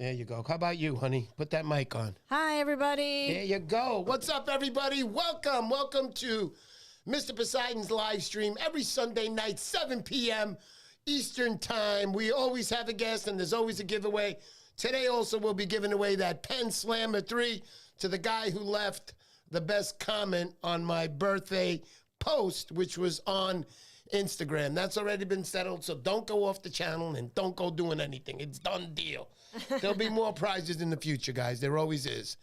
There you go. How about you, honey? Put that mic on. Hi, everybody. There you go. What's up, everybody? Welcome to Mr. Poseidon's live stream every Sunday night, 7 p.m. Eastern Time. We always have a guest, and there's always a giveaway. Today also we'll be giving away that Pen Slammer 3 to the guy who left the best comment on my birthday post, which was on Instagram. That's already been settled, so don't go off the channel and don't go doing anything. It's done deal. There'll be more prizes in the future, guys. There always is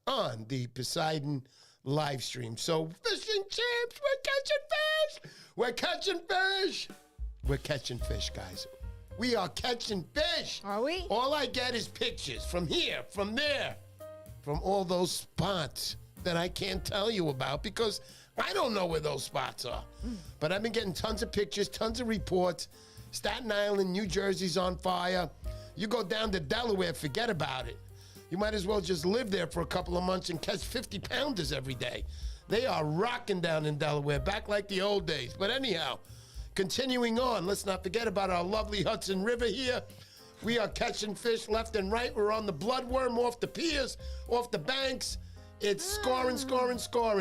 on the Poseidon live stream. So, fishing chips, we're catching fish. We're catching fish, guys. We are catching fish. Are we? All I get is pictures from here, from there, from all those spots that I can't tell you about because I don't know where those spots are. But I've been getting tons of pictures, tons of reports. Staten Island, New Jersey's on fire. You go down to Delaware, forget about it. You might as well just live there for a couple of months and catch 50-pounders every day. They are rocking down in Delaware, back like the old days. But anyhow, continuing on, let's not forget about our lovely Hudson River here. We are catching fish left and right. We're on the bloodworm off the piers, off the banks. It's scoring.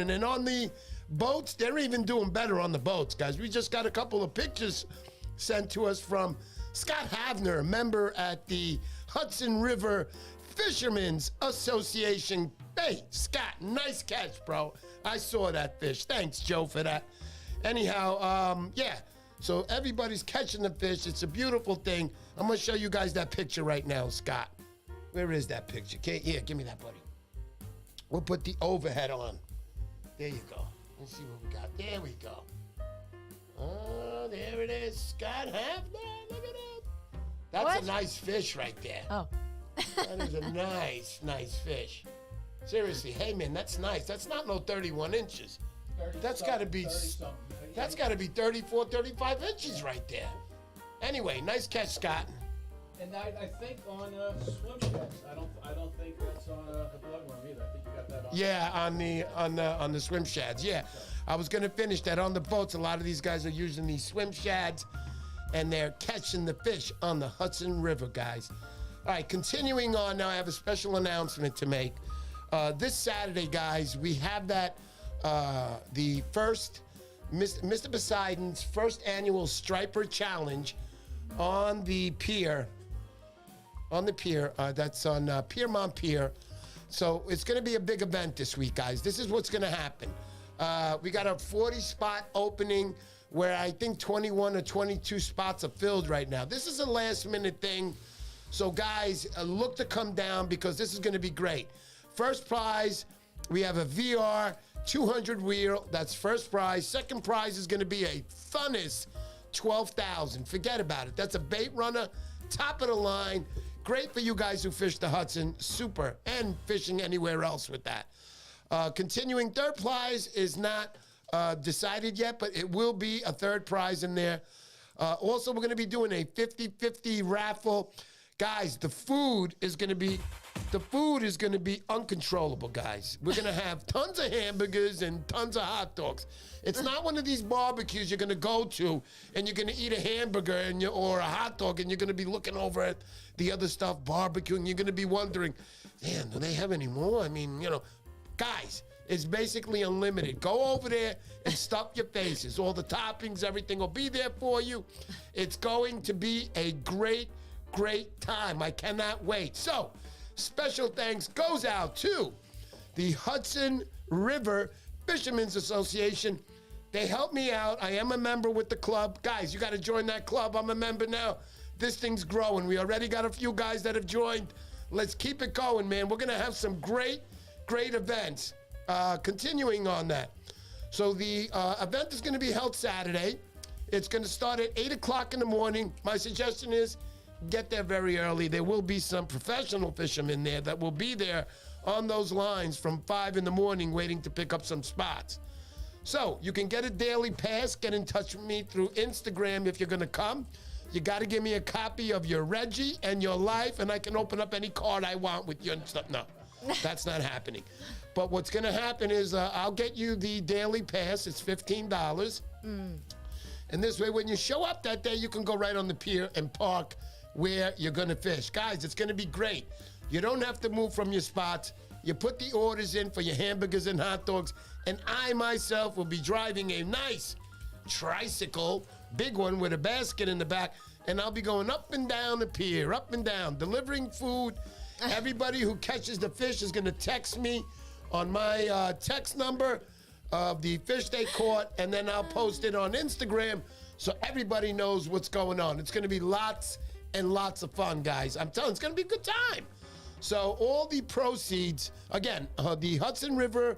And on the boats, they're even doing better on the boats, guys. We just got a couple of pictures sent to us from Scott Havner, a member at the Hudson River Fishermen's Association. Hey, Scott, nice catch, bro. I saw that fish. Thanks, Joe, for that. Anyhow, yeah. So everybody's catching the fish. It's a beautiful thing. I'm going to show you guys that picture right now, Scott. Where is that picture? Okay, here, give me that, buddy. We'll put the overhead on. There you go. Let's see what we got. There we go. Oh, there it is. Scott Havner. Look at that. That's a nice fish right there. Oh. That is a nice fish. Seriously, hey man, that's nice. That's not no 31 inches. That's got to be 34, 35 inches right there. Anyway, nice catch, Scott. And I think on swim sheds. I don't think that's on the bloodworm either. I think you got that on. Yeah, on the swim shads. Yeah, I was gonna finish that on the boats. A lot of these guys are using these swim shads, and they're catching the fish on the Hudson River, guys. All right, continuing on now. I have a special announcement to make. This Saturday, guys, we have that the first Mr. Poseidon's first annual Striper Challenge on the pier. That's on Piermont Pier. So it's going to be a big event this week, guys. This is what's going to happen. We got a 40-spot opening where I think 21 or 22 spots are filled right now. This is a last-minute thing. So, guys, look to come down because this is going to be great. First prize, we have a VR 200 wheel. That's first prize. Second prize is going to be a Funnest 12,000. Forget about it. That's a bait runner, top of the line. Great for you guys who fish the Hudson. Super. And fishing anywhere else with that. Continuing, third prize is not decided yet, but it will be a third prize in there. Also, we're going to be doing a 50-50 raffle. Guys, the food is going to be uncontrollable, guys. We're going to have tons of hamburgers and tons of hot dogs. It's not one of these barbecues you're going to go to and you're going to eat a hamburger or a hot dog and you're going to be looking over at the other stuff, barbecue, and you're going to be wondering, damn, do they have any more? I mean, guys, it's basically unlimited. Go over there and stuff your faces. All the toppings, everything will be there for you. It's going to be a great time. I cannot wait. So, special thanks goes out to the Hudson River Fishermen's Association. They helped me out. I am a member with the club. Guys, you got to join that club. I'm a member now. This thing's growing. We already got a few guys that have joined. Let's keep it going, man. We're going to have some great events. Continuing on that. So the event is going to be held Saturday. It's going to start at 8 o'clock in the morning. My suggestion is get there very early. There will be some professional fishermen there that will be there on those lines from 5 in the morning waiting to pick up some spots. So you can get a daily pass. Get in touch with me through Instagram if you're going to come. You got to give me a copy of your Reggie and your life, and I can open up any card I want with you and stuff. No, that's not happening. But what's going to happen is I'll get you the daily pass. It's $15. And this way, when you show up that day, you can go right on the pier and park where you're going to fish. Guys, it's going to be great. You don't have to move from your spots. You put the orders in for your hamburgers and hot dogs, and I myself will be driving a nice tricycle, big one with a basket in the back, and I'll be going up and down the pier, up and down, delivering food. Everybody who catches the fish is going to text me on my text number of the fish they caught, and then I'll post it on Instagram so everybody knows what's going on. It's going to be lots and lots of fun, guys. I'm telling you, it's going to be a good time. So all the proceeds, again, the Hudson River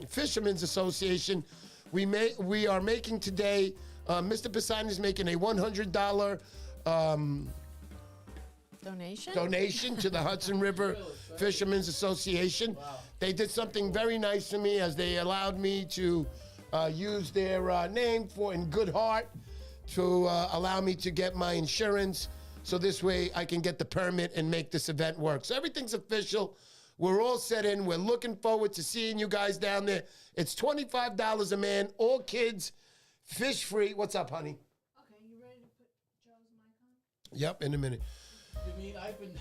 Fishermen's Association, we are making today, Mr. Poseidon is making a $100 donation to the Hudson River Fishermen's Association. Wow. They did something very nice to me as they allowed me to use their name in good heart to allow me to get my insurance. So this way I can get the permit and make this event work. So everything's official. We're all set in. We're looking forward to seeing you guys down there. It's $25 a man, all kids, fish free. What's up, honey? Okay, you ready to put Joe's mic on? Yep, in a minute. You mean I've been...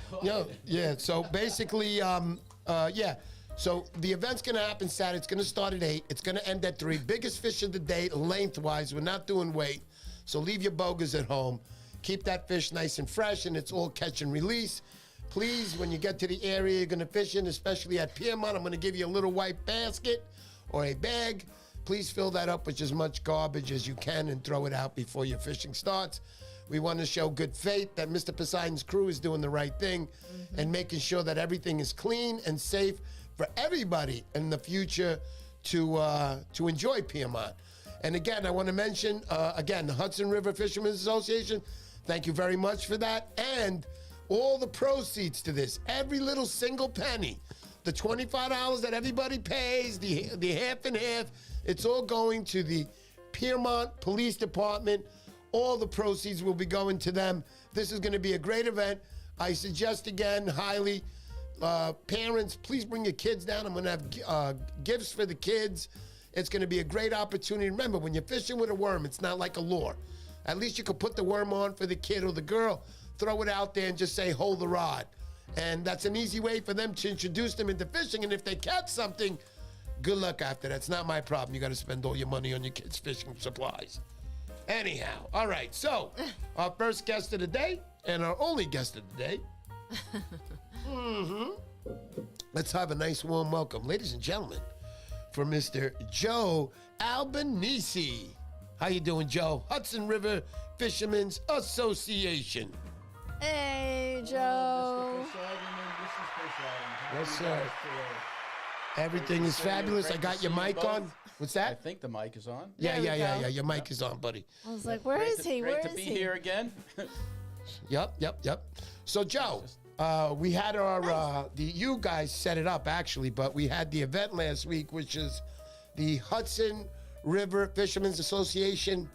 Yeah. So basically, yeah. So the event's going to happen Saturday. It's going to start at 8. It's going to end at 3. Biggest fish of the day, lengthwise. We're not doing weight. So leave your bogas at home. Keep that fish nice and fresh, and it's all catch and release. Please, when you get to the area you're going to fish in, especially at Piermont, I'm going to give you a little white basket or a bag. Please fill that up with as much garbage as you can and throw it out before your fishing starts. We want to show good faith that Mr. Poseidon's crew is doing the right thing and making sure that everything is clean and safe for everybody in the future to enjoy Piermont. And again, I want to mention, the Hudson River Fishermen's Association, thank you very much for that. And all the proceeds to this, every little single penny, the $25 that everybody pays, the half and half, it's all going to the Piermont Police Department. All the proceeds will be going to them. This is going to be a great event. I suggest again, highly, parents, please bring your kids down. I'm going to have gifts for the kids. It's going to be a great opportunity. Remember, when you're fishing with a worm, it's not like a lure. At least you could put the worm on for the kid or the girl, throw it out there and just say, hold the rod. And that's an easy way for them to introduce them into fishing. And if they catch something, good luck after that. It's not my problem. You got to spend all your money on your kids' fishing supplies. Anyhow, all right. So, our first guest of the day and our only guest of the day. Let's have a nice warm welcome, ladies and gentlemen, for Mr. Joe Albanese. How you doing, Joe? Hudson River Fishermen's Association. Hey, Joe. Mr. Poseidon and Mrs. Poseidon. How Yes, are you sir. guys today? Everything is fabulous. I got your mic on. What's I that? think the mic is on. Yeah. There we go. Your mic is on, buddy. I was like, where is he? Where Great is to be he? here again. Yep. So, Joe, we had our, you guys set it up, actually, but we had the event last week, which is the Hudson River Fishermen's Association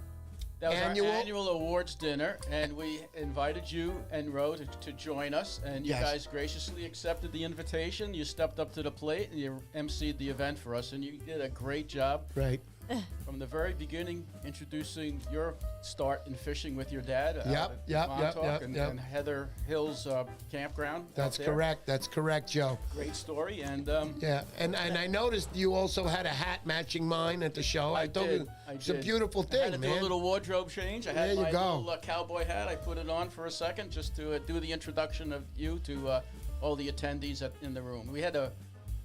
That was annual. our annual awards dinner, and we invited you and Rose to join us, and you Yes. guys graciously accepted the invitation. You stepped up to the plate, and you emceed the event for us, and you did a great job. Right. From the very beginning, introducing your start in fishing with your dad. Yep, Montauk and Heather Hills Campground. That's out there. correct. That's correct, Joe. Great story, and Yeah, and I noticed you also had a hat matching mine at the show. I told you it's a beautiful I had thing, to do man. a little wardrobe change. I had There you my go. little cowboy hat. I put it on for a second just to do the introduction of you to all the attendees in the room.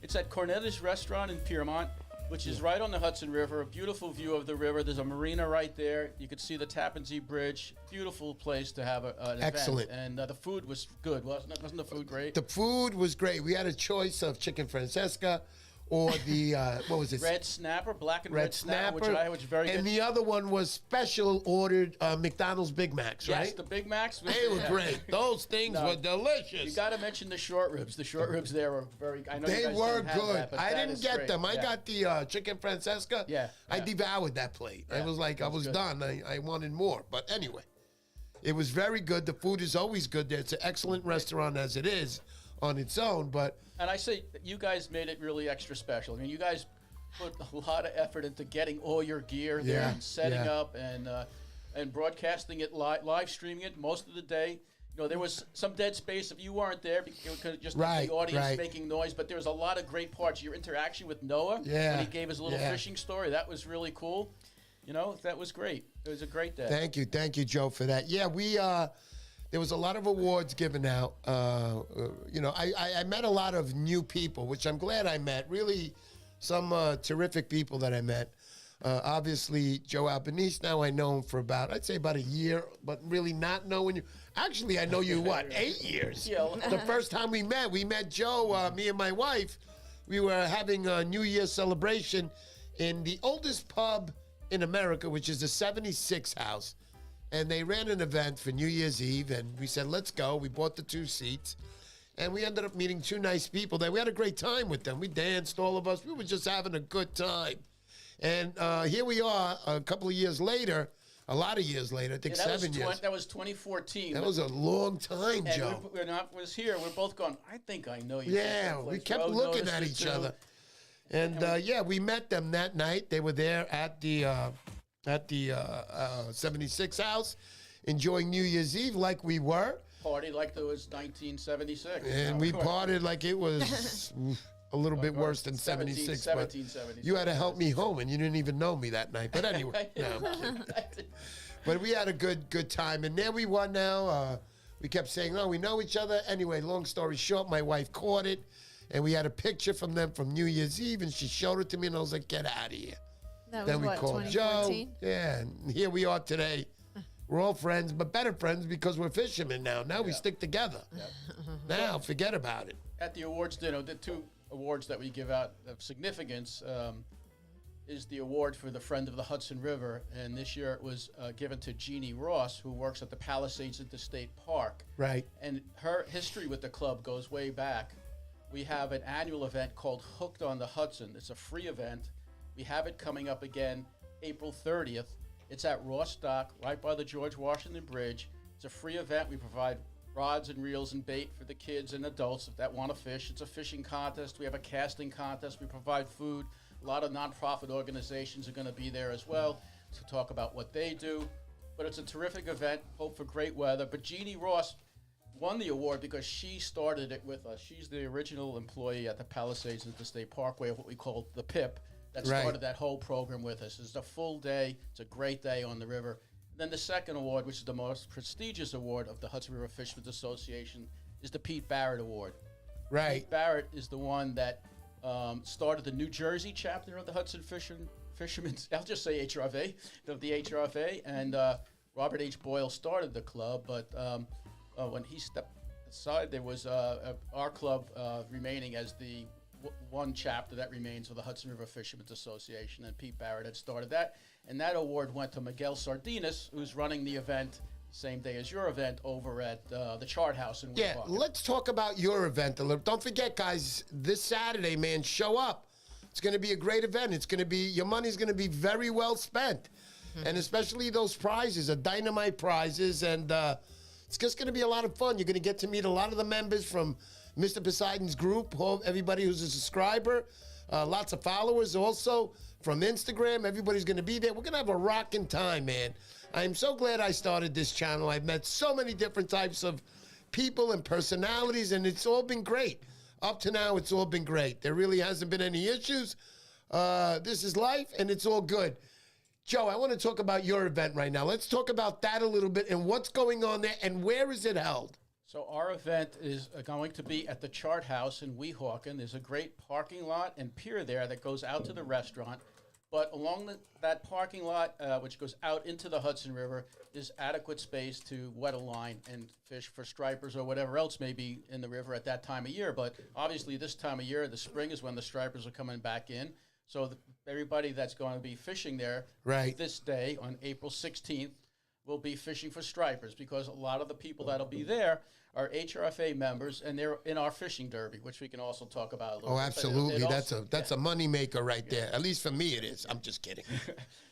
It's at Cornetta's Restaurant in Piermont, which is right on the Hudson River. A beautiful view of the river. There's a marina right there. You could see the Tappan Zee Bridge. Beautiful place to have an Excellent. event. And the food was good, wasn't it? Wasn't the food great? The food was great. We had a choice of chicken francesca or the, what was it? Red snapper, black and Red red snapper, snapper. which is very And good. the other one was special ordered McDonald's Big Macs, Yes, right? the Big Macs. They were great. Those things No. were delicious. You got to mention the short ribs. The short ribs there were very. I know you They guys were didn't have good. that, but I that didn't is get great. them. I Yeah. got the chicken francesca. Yeah, I yeah. devoured that plate. I Yeah, was like, I that's was good. done. I wanted more. But anyway, it was very good. The food is always good there. It's an excellent restaurant as it is on its own. But And I say that you guys made it really extra special. I mean, you guys put a lot of effort into getting all your gear there Yeah, and setting yeah. up, and and broadcasting it live streaming it most of the day. You know, there was some dead space if you weren't there because just the audience making noise. But there was a lot of great parts. Your interaction with Noah when he gave his little fishing story, that was really cool. You know, that was great. It was a great day. Thank you, Joe, for that. Yeah, we there was a lot of awards given out. You know, I met a lot of new people, which I'm glad I met. Really, some terrific people that I met. Obviously, Joe Albanese, now I know him for I'd say about a year, but really not knowing you. Actually, I know you, 8 years? Yeah. The first time we met Joe, me and my wife, we were having a New Year's celebration in the oldest pub in America, which is the 76 House. And they ran an event for New Year's Eve, and we said, let's go. We bought the 2 seats. And we ended up meeting 2 nice people there. We had a great time with them. We danced, all of us. We were just having a good time. And here we are a couple of years later, a lot of years later, I think 7 years. That was 2014. That was a long time, and Joe. When I was here, we're both going, I think I know you. Yeah, we kept looking at each other. And we met them that night. They were there at the 76 House, enjoying New Year's Eve like we were. Party like it was 1976. And we partied like it was a little bit worse than 76. 1776. You had to help me home, and you didn't even know me that night. But anyway, no, I'm kidding. But we had a good time. And there we were now. We kept saying, oh, we know each other. Anyway, long story short, my wife caught it. And we had a picture from them from New Year's Eve, and she showed it to me, and I was like, get out of here. That was Then we what, called 2014? Joe. Yeah, and here we are today. We're all friends, but better friends because we're fishermen now. Now we stick together. Now, forget about it. At the awards dinner, the 2 awards that we give out of significance is the award for the Friend of the Hudson River, and this year it was given to Jeannie Ross, who works at the Palisades Interstate Park. Right. And her history with the club goes way back. We have an annual event called Hooked on the Hudson. It's a free event. We have it coming up again April 30th. It's at Ross Dock, right by the George Washington Bridge. It's a free event. We provide rods and reels and bait for the kids and adults that want to fish. It's a fishing contest. We have a casting contest. We provide food. A lot of nonprofit organizations are going to be there as well to talk about what they do. But it's a terrific event. Hope for great weather. But Jeannie Ross won the award because she started it with us. She's the original employee at the Palisades Interstate Parkway of what we call the PIP that started that whole program with us. It's a full day. It's a great day on the river. Then the second award, which is the most prestigious award of the Hudson River Fishermen's Association, is the Pete Barrett Award. Right. Pete Barrett is the one that started the New Jersey chapter of the Hudson Fishermen's, I'll just say HRFA, of the HRFA, and Robert H. Boyle started the club, but when he stepped aside, there was our club remaining as the one chapter that remains of the Hudson River Fishermen's Association, and Pete Barrett had started that. And that award went to Miguel Sardinas, who's running the event same day as your event over at the Chart House in Weehawken. Let's talk about your event a little. Don't forget, guys, this Saturday, man, show up. It's going to be a great event. It's going to be, your money's going to be very well spent. And especially those prizes, are dynamite prizes, and it's just going to be a lot of fun. You're going to get to meet a lot of the members from Mr. Poseidon's group, everybody who's a subscriber, lots of followers also from Instagram. Everybody's going to be there. We're going to have a rocking time, man. I'm so glad I started this channel. I've met so many different types of people and personalities, and it's all been great. Up to now, it's all been great. There really hasn't been any issues. This is life, and it's all good. Joe, I want to talk about your event right now. Let's talk about that a little bit and what's going on there and where is it held? So our event is going to be at the Chart House in Weehawken. There's a great parking lot and pier there that goes out to the restaurant. But along that parking lot, which goes out into the Hudson River, is adequate space to wet a line and fish for stripers or whatever else may be in the river at that time of year. But obviously this time of year, the spring, is when the stripers are coming back in. So everybody that's going to be fishing there this day on April 16th will be fishing for stripers, because a lot of the people that'll be there are HRFA members, and they're in our fishing derby, which we can also talk about a little bit. Oh, absolutely. That's a money maker right there. At least for me it is. I'm just kidding.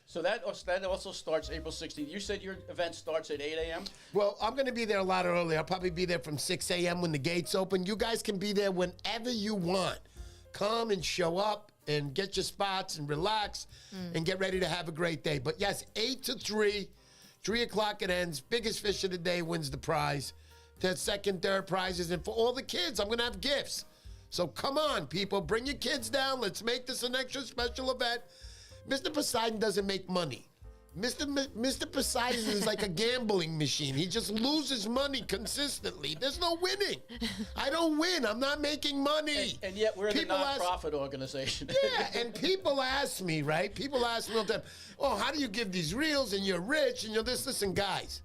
So that also starts April 16th. You said your event starts at 8 a.m.? Well, I'm going to be there a lot earlier. I'll probably be there from 6 a.m. when the gates open. You guys can be there whenever you want. Come and show up and get your spots and relax and get ready to have a great day. But yes, 8 to 3. 3 o'clock it ends. Biggest fish of the day wins the prize. The second, third prizes. And for all the kids, I'm going to have gifts. So come on, people. Bring your kids down. Let's make this an extra special event. Mr. Poseidon doesn't make money. Mr. Poseidon is like a gambling machine. He just loses money consistently. There's no winning. I don't win. I'm not making money. And yet we're the nonprofit organization. Yeah, and people ask me, right? People ask me all the time, oh, how do you give these reels and you're rich and you're this? Listen, guys,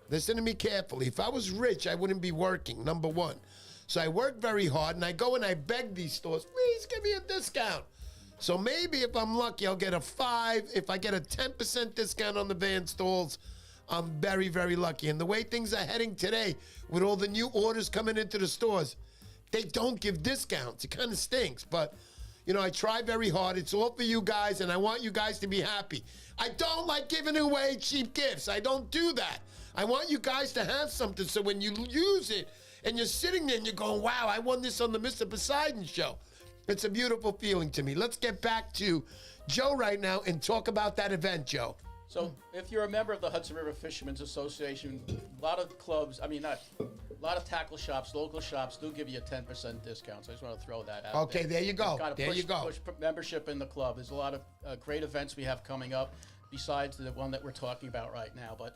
listen to me carefully. If I was rich, I wouldn't be working, number one. So I work very hard, and I go and I beg these stores, please give me a discount. So maybe if I'm lucky, I'll get a 5. If I get a 10% discount on the van stalls, I'm very, very lucky. And the way things are heading today, with all the new orders coming into the stores, they don't give discounts. It kind of stinks. But, you know, I try very hard. It's all for you guys, and I want you guys to be happy. I don't like giving away cheap gifts. I don't do that. I want you guys to have something so when you use it and you're sitting there and you're going, wow, I won this on the Mr. Poseidon show. It's a beautiful feeling to me. Let's get back to Joe right now and talk about that event, Joe. So if you're a member of the Hudson River Fishermen's Association, a lot of clubs, a lot of tackle shops, local shops do give you a 10% discount. So I just want to throw that out. Okay, there you go. There you go. Push membership in the club. There's a lot of great events we have coming up besides the one that we're talking about right now. But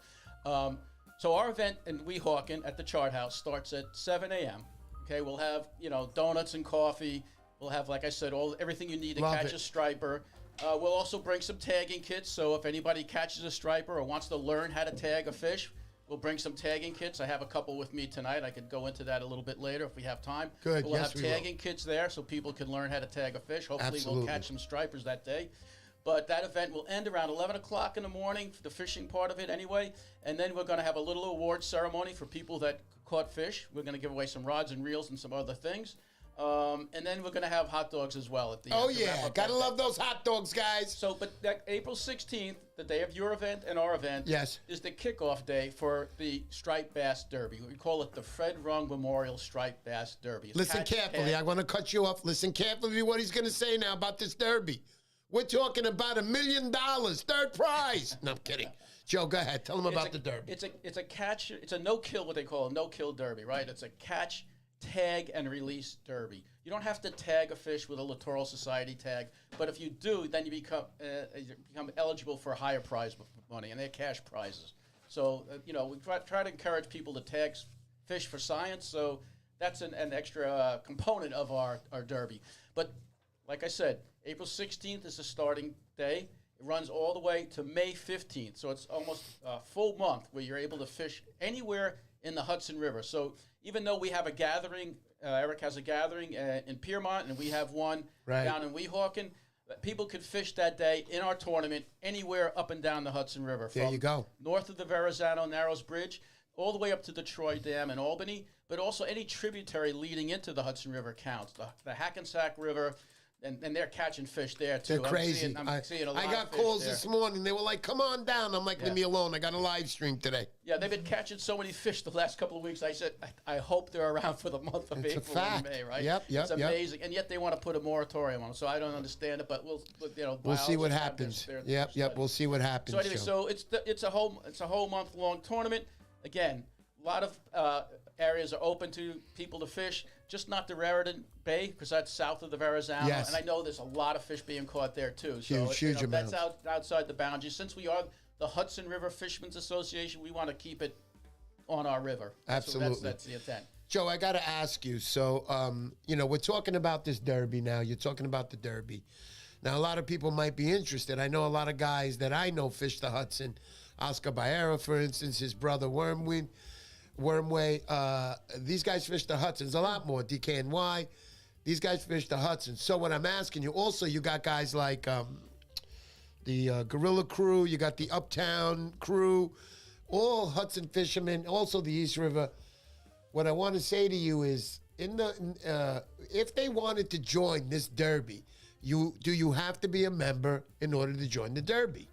so our event in Weehawken at the Chart House starts at 7 a.m. Okay, we'll have, donuts and coffee. We'll have, like I said, everything you need to catch a striper. We'll also bring some tagging kits. So if anybody catches a striper or wants to learn how to tag a fish, we'll bring some tagging kits. I have a couple with me tonight. I could go into that a little bit later if we have time. Good. We'll have tagging kits there so people can learn how to tag a fish. Hopefully we'll catch some stripers that day. But that event will end around 11 o'clock in the morning, for the fishing part of it anyway. And then we're going to have a little award ceremony for people that caught fish. We're going to give away some rods and reels and some other things. And then we're going to have hot dogs as well at the end. Oh, yeah. Got to love those hot dogs, guys. So, but that April 16th, the day of your event and our event, is the kickoff day for the Striped Bass Derby. We call it the Fred Rung Memorial Striped Bass Derby. Listen carefully. I want to cut you off. Listen carefully to what he's going to say now about this derby. We're talking about $1 million, third prize. No, I'm kidding. Joe, go ahead. Tell them about the derby. It's a catch. It's a no-kill, what they call a no-kill derby, right? It's a catch, tag, and release derby. You don't have to tag a fish with a Littoral Society tag, but if you do, then you become eligible for higher prize money, and they're cash prizes. So, we try to encourage people to tag fish for science, so that's an extra component of our derby. But like I said, April 16th is the starting day. It runs all the way to May 15th, so it's almost a full month where you're able to fish anywhere in the Hudson River. So even though we have a gathering, Eric has a gathering in Piermont, and we have one down in Weehawken, people could fish that day in our tournament anywhere up and down the Hudson River. There you go. North of the Verrazano Narrows Bridge, all the way up to the Troy Dam in Albany, but also any tributary leading into the Hudson River counts. The Hackensack River, and they're catching fish there, too. They're crazy. I'm seeing a lot I got of fish calls there. this morning. They were like, come on down. I'm like, leave me alone. I got a live stream today. Yeah, they've been catching so many fish the last couple of weeks. I said, I hope they're around for the month of April and May, right? Yep. It's amazing. And yet they want to put a moratorium on them, so I don't understand it, but we'll see what happens. Yep, we'll see what happens. So anyway, it's a whole month-long tournament. Again, a lot of areas are open to people to fish, just not the Raritan Bay, because that's south of the Verrazano. Yes. And I know there's a lot of fish being caught there, too. So huge amounts. That's outside the boundaries. Since we are the Hudson River Fishermen's Association, we want to keep it on our river. Absolutely. So that's the intent. Joe, I got to ask you. So, we're talking about this derby now. You're talking about the derby. Now, a lot of people might be interested. I know a lot of guys that I know fish the Hudson. Oscar Baera, for instance, his brother Wormway. These guys fish the Hudson's a lot more. DKNY. These guys fish the Hudson. So what I'm asking you, also, you got guys like the Gorilla Crew. You got the Uptown Crew. All Hudson fishermen. Also the East River. What I want to say to you is, if they wanted to join this derby, do you have to be a member in order to join the derby?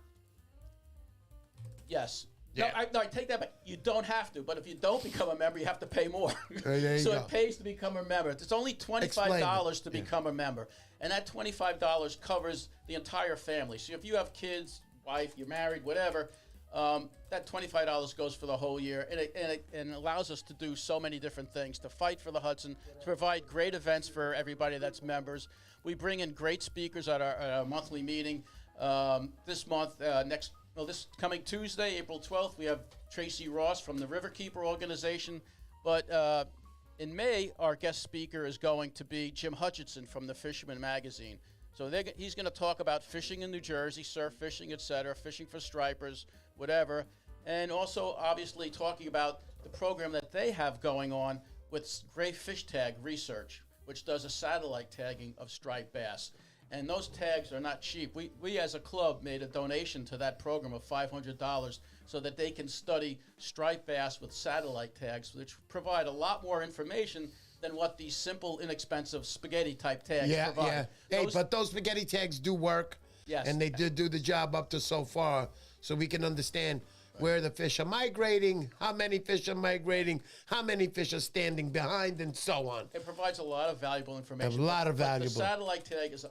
Yes. Yeah. No, I take that back. You don't have to, but if you don't become a member, you have to pay more. There you so go. it pays to become a member. It's only $25 to become a member, and that $25 covers the entire family. So if you have kids, wife, you're married, whatever, That $25 goes for the whole year, and it allows us to do so many different things, to fight for the Hudson, to provide great events for everybody that's members. We bring in great speakers at our monthly meeting. This month, this coming Tuesday, April 12th, we have Tracy Ross from the Riverkeeper organization. But in May, our guest speaker is going to be Jim Hutchinson from the Fisherman magazine. So he's going to talk about fishing in New Jersey, surf fishing, etc., fishing for stripers, whatever. And also, obviously, talking about the program that they have going on with Gray Fish Tag Research, which does a satellite tagging of striped bass. And those tags are not cheap. We as a club made a donation to that program of $500 so that they can study striped bass with satellite tags, which provide a lot more information than what these simple, inexpensive spaghetti-type tags provide. Yeah. Hey, but those spaghetti tags do work. Yes. And they did do the job up to so far, so we can understand where the fish are migrating, how many fish are migrating, how many fish are standing behind, and so on. It provides a lot of valuable information. A lot of but valuable. The satellite tag is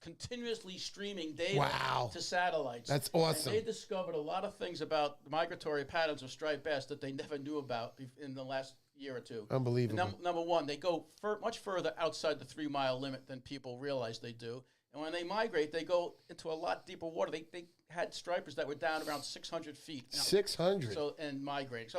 continuously streaming data Wow. to satellites. That's awesome. And they discovered a lot of things about the migratory patterns of striped bass that they never knew about in the last year or two. Unbelievable. Number one, they go much further outside the 3-mile limit than people realize they do. And when they migrate, they go into a lot deeper water. They had stripers that were down around 600 feet. 600. So and migrating.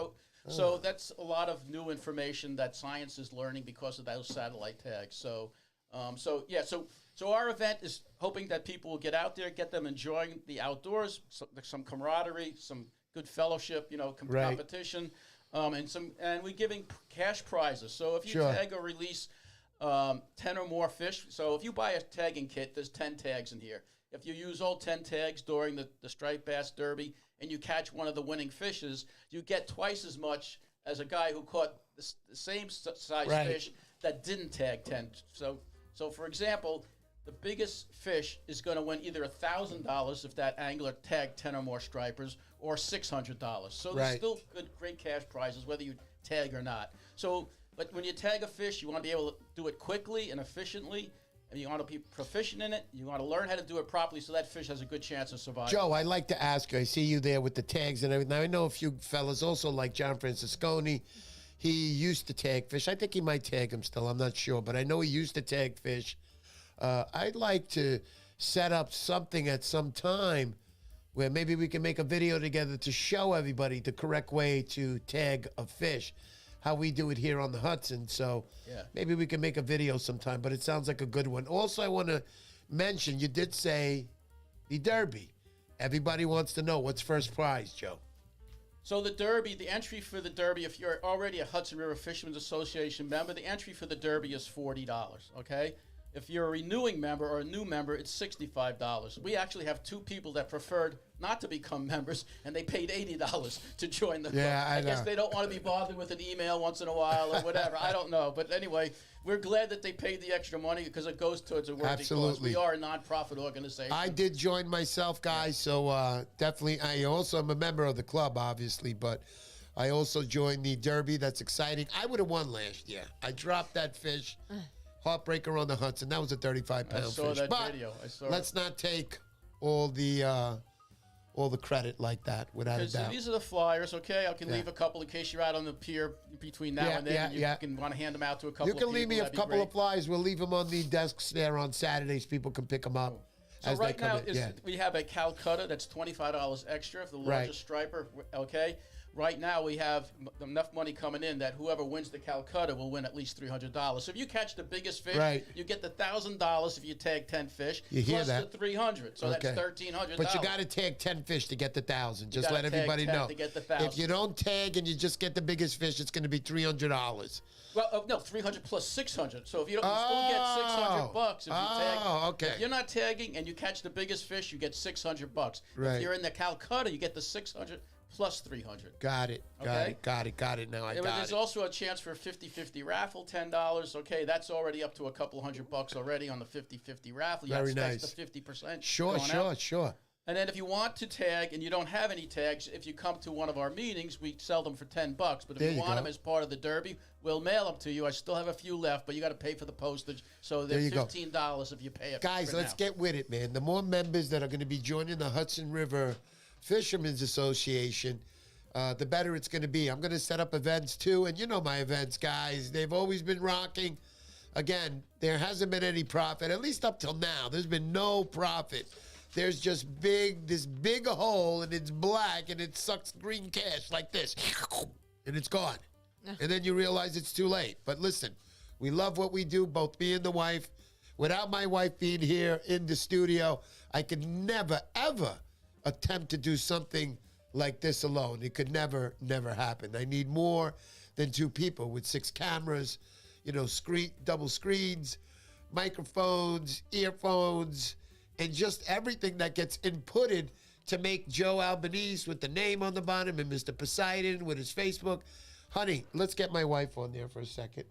So that's a lot of new information that science is learning because of those satellite tags. So our event is hoping that people will get out there, get them enjoying the outdoors, some camaraderie, some good fellowship, competition, and we're giving cash prizes. So if you tag or release 10 or more fish, so if you buy a tagging kit, there's 10 tags in here. If you use all 10 tags during the striped bass derby and you catch one of the winning fishes, you get twice as much as a guy who caught the same size fish that didn't tag 10. So for example, the biggest fish is going to win either $1,000 if that angler tagged 10 or more stripers, or $600. So there's still great cash prizes whether you tag or not. So, but when you tag a fish, you want to be able to do it quickly and efficiently, and you want to be proficient in it. You want to learn how to do it properly so that fish has a good chance of surviving. Joe, I'd like to ask you, I see you there with the tags and everything. Now, I know a few fellas also like John Francisconi. He used to tag fish. I think he might tag them still. I'm not sure, but I know he used to tag fish. I'd like to set up something at some time where maybe we can make a video together to show everybody the correct way to tag a fish, how we do it here on the Hudson. So maybe we can make a video sometime, but it sounds like a good one. Also, I want to mention, you did say the Derby. Everybody wants to know, what's first prize, Joe? So the Derby, the entry for the Derby, if you're already a Hudson River Fishermen's Association member, the entry for the Derby is $40, okay? If you're a renewing member or a new member, it's $65. We actually have 2 people that preferred not to become members, and they paid $80 to join the club. I guess they don't want to be bothered with an email once in a while or whatever. I don't know. But anyway, we're glad that they paid the extra money because it goes towards a worthy cause. We are a nonprofit organization. I did join myself, guys, so definitely. I also am a member of the club, obviously, but I also joined the Derby. That's exciting. I would have won last year. I dropped that fish. Heartbreaker on the Hudson. That was a 35-pound fish. I saw that but video. Let's not take all the credit like that, without a doubt. These are the flyers, okay? I can leave a couple in case you're out on the pier between now and then. You can want to hand them out to a couple of people. You can leave me a couple of flyers. We'll leave them on the desks there on Saturdays. People can pick them up. So right now, we have a Calcutta that's $25 extra for the largest striper, okay? Right now, we have enough money coming in that whoever wins the Calcutta will win at least $300. So if you catch the biggest fish, you get the $1,000 if you tag 10 fish, plus the $300. So that's $1,300. But you got to tag 10 fish to get the 1,000. Just let everybody know. To get the 1,000. If you don't tag and you just get the biggest fish, it's going to be $300. Well, no, 300 plus 600. So if you don't, you still get $600 if you tag. Okay. If you're not tagging and you catch the biggest fish, you get $600. If you're in the Calcutta, you get the 600 plus 300. Got it. Got it. Now I got it. There's also a chance for a 50-50 raffle, $10. Okay, that's already up to a couple $100 already on the 50-50 raffle. Very nice. That's the 50%. Sure. And then if you want to tag and you don't have any tags, if you come to one of our meetings, we sell them for $10. But if you want them as part of the Derby, we'll mail them to you. I still have a few left, but you got to pay for the postage. So they're $15 if you pay it. Guys, let's get with it, man. The more members that are going to be joining the Hudson River Fishermen's Association, the better it's going to be. I'm going to set up events too, and you know my events, guys. They've always been rocking. Again, there hasn't been any profit, at least up till now. There's been no profit. There's just this big hole, and it's black, and it sucks green cash like this, and it's gone. And then you realize it's too late. But listen, we love what we do, both me and the wife. Without my wife being here in the studio, I could never, ever attempt to do something like this alone. It could never happen. I need more than 2 people with 6 cameras, double screens, microphones, earphones, and just everything that gets inputted to make Joe Albanese with the name on the bottom and Mr. Poseidon with his Facebook. Honey, let's get my wife on there for a second.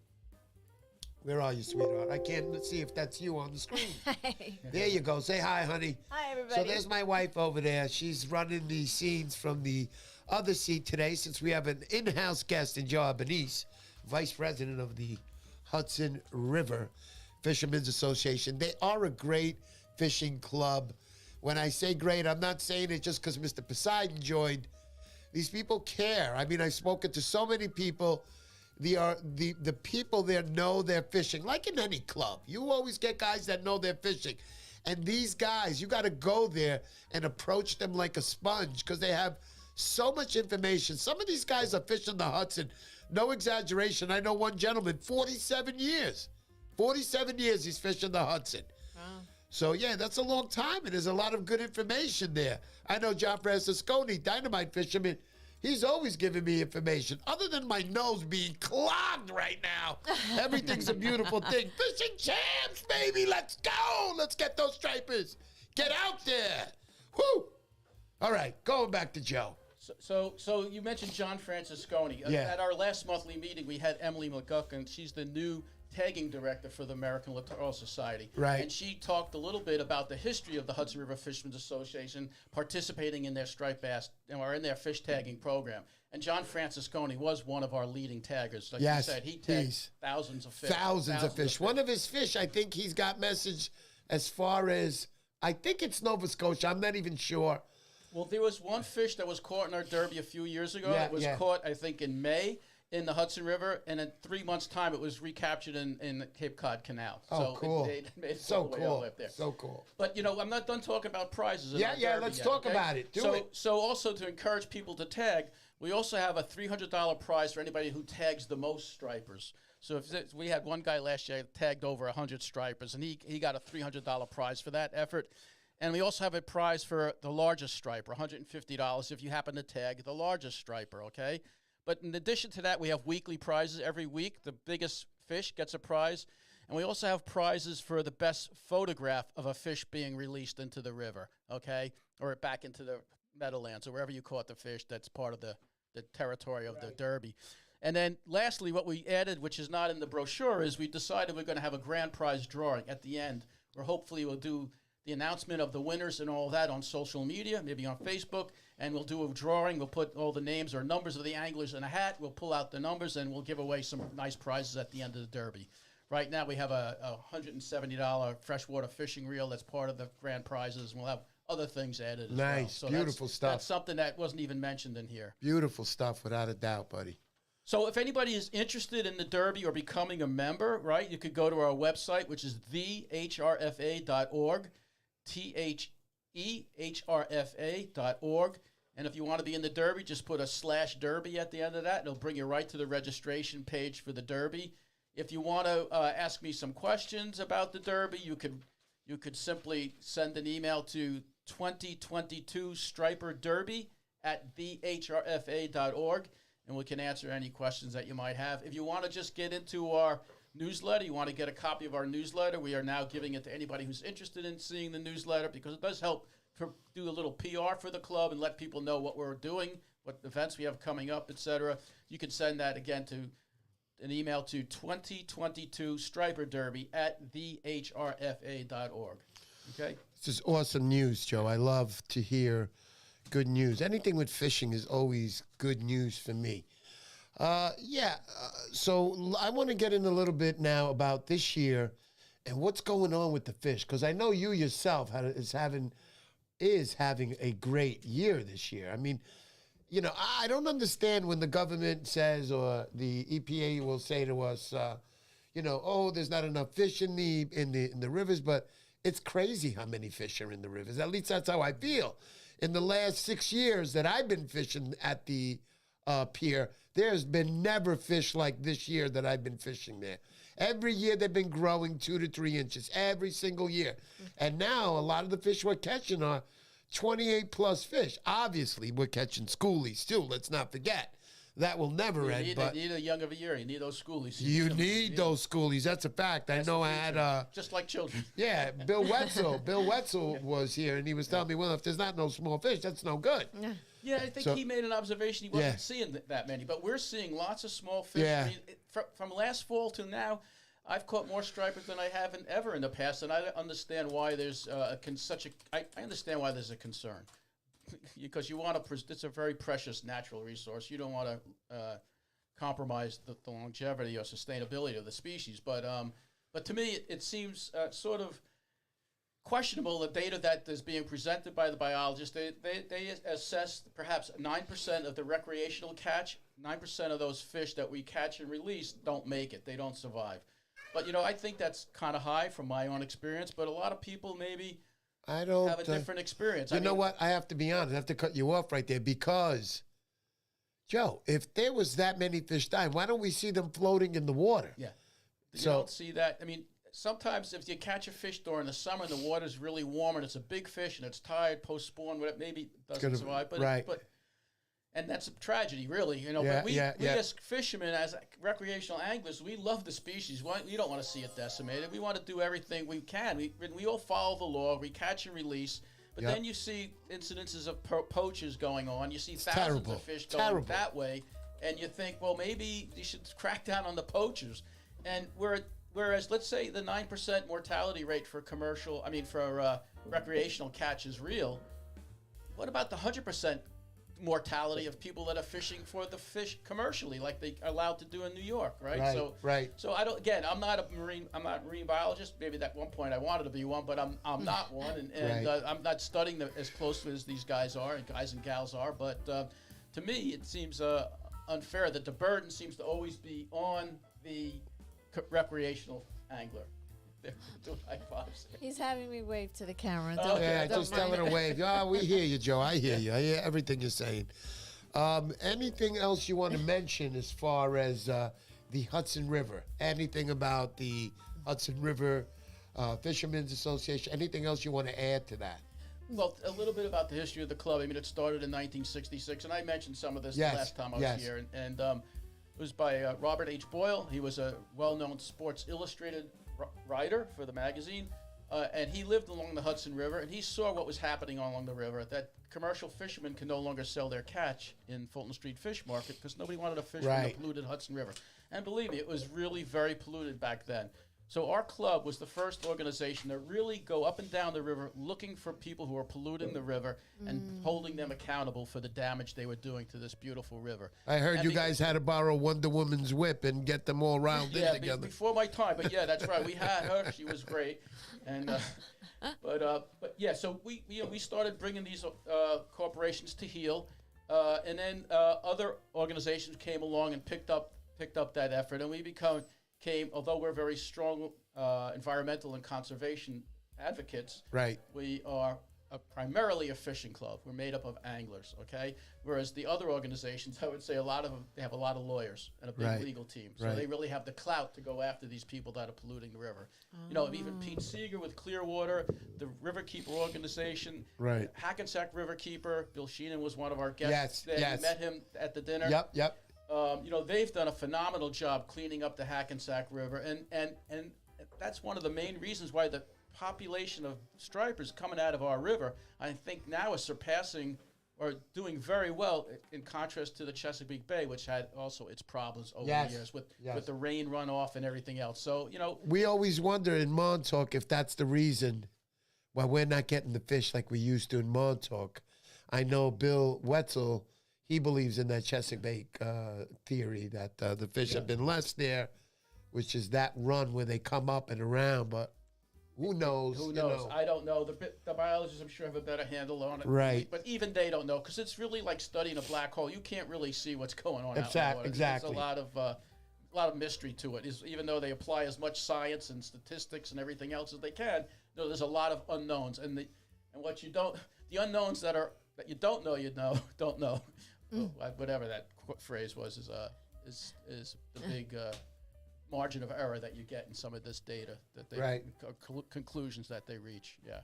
Where are you, sweetheart? I can't see if that's you on the screen. Hi. There you go. Say hi, honey. Hi, everybody. So there's my wife over there. She's running the scenes from the other seat today since we have an in-house guest in Joe Albanese, Vice President of the Hudson River Fishermen's Association. They are a great fishing club. When I say great, I'm not saying it just because Mr. Poseidon joined. These people care. I mean, I've spoken to so many people. The people there know they're fishing, like in any club. You always get guys that know they're fishing. And these guys, you got to go there and approach them like a sponge because they have so much information. Some of these guys are fishing the Hudson. No exaggeration. I know one gentleman, 47 years. 47 years he's fishing the Hudson. Wow. So, yeah, that's a long time, and there's a lot of good information there. I know John Francisconi, dynamite fisherman. He's always giving me information. Other than my nose being clogged right now, everything's a beautiful thing. Fishing champs, baby. Let's go. Let's get those stripers. Get out there. Whoo. All right, going back to Joe. So you mentioned John Francisconi. Yeah. At our last monthly meeting, we had Emily McGuckin. She's the new tagging director for the American Littoral Society. Right. And she talked a little bit about the history of the Hudson River Fishermen's Association participating in their striped bass or in their fish tagging program. And John Francisconi was one of our leading taggers. Like Yes, you said, he tagged thousands of fish. Thousands of fish. One of his fish, I think he's got message as far as, I think it's Nova Scotia. I'm not even sure. Well, there was one fish that was caught in our derby a few years ago. Yeah, It was caught, I think, in May in the Hudson River, and in 3 months' time, it was recaptured in the Cape Cod Canal. Oh, cool. It made it So all the way all cool. up there. So cool. But, I'm not done talking about prizes. in our Yeah, derby let's yet, talk okay? about it. Do it. So also to encourage people to tag, we also have a $300 prize for anybody who tags the most stripers. So we had one guy last year tagged over 100 stripers, and he got a $300 prize for that effort. And we also have a prize for the largest striper, $150 if you happen to tag the largest striper, okay? But in addition to that, we have weekly prizes every week. The biggest fish gets a prize. And we also have prizes for the best photograph of a fish being released into the river, okay? Or back into the meadowlands or wherever you caught the fish that's part of the territory of the Derby. And then lastly, what we added, which is not in the brochure, is we decided we're going to have a grand prize drawing at the end where hopefully we'll do the announcement of the winners and all that on social media, maybe on Facebook, and we'll do a drawing. We'll put all the names or numbers of the anglers in a hat. We'll pull out the numbers, and we'll give away some nice prizes at the end of the Derby. Right now, we have a $170 freshwater fishing reel that's part of the grand prizes, and we'll have other things added as well. Nice, So beautiful stuff. That's something that wasn't even mentioned in here. Beautiful stuff, without a doubt, buddy. So if anybody is interested in the Derby or becoming a member, right, you could go to our website, which is thehrfa.org. thehrfa.org. And if you want to be in the Derby, just put a /Derby at the end of that. It'll bring you right to the registration page for the Derby. If you want to ask me some questions about the Derby, you could simply send an email to 2022striperderby@thehrfa.org, and we can answer any questions that you might have. If you want to just get into our newsletter, you want to get a copy of our newsletter, we are now giving it to anybody who's interested in seeing the newsletter because it does help do a little PR for the club and let people know what we're doing, what events we have coming up, etc. You can send that again to an email to 2022striperderby@thehrfa.org. Okay? This is awesome news, Joe. I love to hear good news. Anything with fishing is always good news for me. So I want to get in a little bit now about this year and what's going on with the fish, because I know you yourself is having is having a great year this year. I mean, you know, I don't understand when the government says or the EPA will say to us, you know, oh, there's not enough fish in the rivers, but it's crazy how many fish are in the rivers. At least that's how I feel. In the last 6 years that I've been fishing at the pier, there's been never fish like this year that I've been fishing there. Every year they've been growing 2 to 3 inches, every single year. And now a lot of the fish we're catching are 28 plus fish. Obviously, we're catching schoolies too, let's not forget. That will never end. You need a young of a year. You need those schoolies. You need those schoolies. That's a fact. I know I had... just like children. Yeah, Bill Wetzel. Bill Wetzel was here, and he was telling me, well, if there's not no small fish, that's no good. Yeah, I think he made an observation. He wasn't seeing that many, but we're seeing lots of small fish. Yeah. I mean, from last fall to now, I've caught more stripers than I haven't ever in the past, and I understand why there's I understand why there's a concern. Because you want to, it's a very precious natural resource. You don't want to compromise the longevity or sustainability of the species. But to me, it seems sort of questionable the data that is being presented by the biologists. They assess perhaps 9% of the recreational catch. 9% of those fish that we catch and release don't make it. They don't survive. But, you know, I think that's kind of high from my own experience. But a lot of people maybe... I don't have a different experience. You know what? I have to be honest. I have to cut you off right there because, Joe, if there was that many fish dying, why don't we see them floating in the water? Yeah. You don't see that. I mean, sometimes if you catch a fish during the summer and the water's really warm and it's a big fish and it's tired, post-spawn, whatever, maybe it doesn't survive. But and that's a tragedy, really. You know, but we as fishermen, as recreational anglers, we love the species. We don't want to see it decimated. We want to do everything we can. We all follow the law. We catch and release. But then you see incidences of poachers going on. You see thousands of fish going that way. And you think, well, maybe you should crack down on the poachers. And whereas, let's say the 9% mortality rate for recreational catch is real, what about the 100% mortality of people that are fishing for the fish commercially, like they are allowed to do in New York, right? So I don't. Again, I'm not a marine biologist. Maybe at one point I wanted to be one, but I'm not one, and I'm not studying as closely as these guys and gals are. But to me, it seems unfair that the burden seems to always be on the recreational angler. Doing high fives. He's having me wave to the camera. Just tell her to wave. Oh, we hear you, Joe. I hear you. I hear everything you're saying. Anything else you want to mention as far as the Hudson River? Anything about the Hudson River Fishermen's Association? Anything else you want to add to that? Well, a little bit about the history of the club. I mean, it started in 1966, and I mentioned some of this last time I was here. And it was by Robert H. Boyle. He was a well-known Sports Illustrated writer for the magazine, and he lived along the Hudson River, and he saw what was happening along the river, that commercial fishermen can no longer sell their catch in Fulton Street Fish Market because nobody wanted to fish from the polluted Hudson River. And believe me, it was really very polluted back then. So our club was the first organization to really go up and down the river looking for people who are polluting the river and holding them accountable for the damage they were doing to this beautiful river. I heard you guys had to borrow Wonder Woman's whip and get them all round in together. Before my time, but yeah, that's right. We had her; she was great, and so we started bringing these corporations to heel, and then other organizations came along and picked up that effort, and we became, although we're very strong environmental and conservation advocates, we are primarily a fishing club. We're made up of anglers, okay? Whereas the other organizations, I would say a lot of them, they have a lot of lawyers and a big legal team. So they really have the clout to go after these people that are polluting the river. You know, even Pete Seeger with Clearwater, the Riverkeeper organization, Hackensack Riverkeeper, Bill Sheenan was one of our guests. You met him at the dinner. Yep. You know, they've done a phenomenal job cleaning up the Hackensack River, and that's one of the main reasons why the population of stripers coming out of our river, I think now is surpassing or doing very well in contrast to the Chesapeake Bay, which had also its problems over the years with the rain runoff and everything else. So, you know. We always wonder in Montauk if that's the reason why we're not getting the fish like we used to in Montauk. I know Bill Wetzel, he believes in that Chesapeake theory that the fish have been less there, which is that run where they come up and around. But Who knows? Who you knows? know. I don't know. The biologists, I'm sure, have a better handle on it. Right. But even they don't know because it's really like studying a black hole. You can't really see what's going on out in the water. Exactly. There's a lot of mystery to it. Even though they apply as much science and statistics and everything else as they can, there's a lot of unknowns. And what you don't, the unknowns that you don't know, don't know. Whatever that phrase was is the big margin of error that you get in some of this data that they conclusions that they reach. Yeah.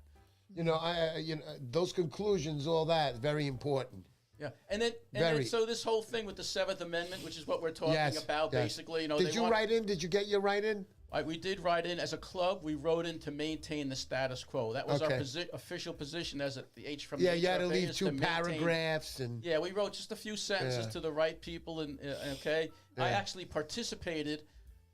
Those conclusions, all that, very important. Yeah, and then so this whole thing with the Seventh Amendment, which is what we're talking about, basically. Did you write in? Did you get your write in? We did write in as a club. We wrote in to maintain the status quo. That was our official position as the H from the HRA. You had to leave 2 paragraphs and. Yeah, we wrote just a few sentences to the right people, and I actually participated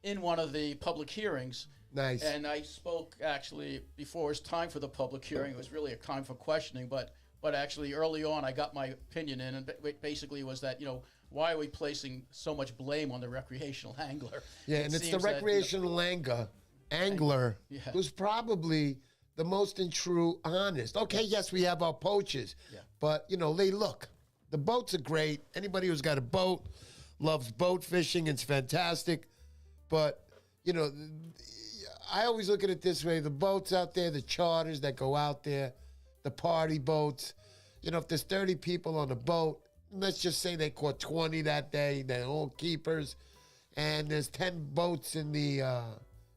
in one of the public hearings. Nice. And I spoke actually before it was time for the public hearing. It was really a time for questioning, but actually early on I got my opinion in, and basically was that, why are we placing so much blame on the recreational angler? Yeah, and it's the recreational angler who's probably the most and true honest. Okay, yes, we have our poachers, but, they look. The boats are great. Anybody who's got a boat loves boat fishing. It's fantastic. But, I always look at it this way. The boats out there, the charters that go out there, the party boats, if there's 30 people on a boat, let's just say they caught 20 that day, they're all keepers, and there's 10 boats in the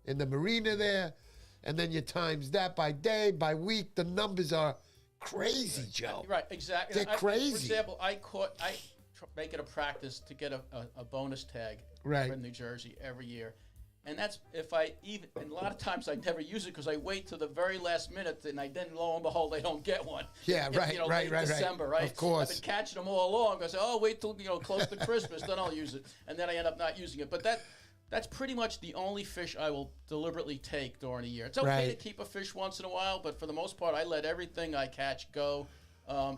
marina there, and then you times that by day, by week, the numbers are crazy, Joe. Right, exactly. They're crazy. For example, I make it a practice to get a bonus tag from New Jersey every year. And that's and a lot of times I never use it because I wait till the very last minute, and then lo and behold, I don't get one. Yeah, right. December, right? Of course. I've been catching them all along. I say, wait till close to Christmas, then I'll use it, and then I end up not using it. But that's pretty much the only fish I will deliberately take during a year. It's okay to keep a fish once in a while, but for the most part, I let everything I catch go.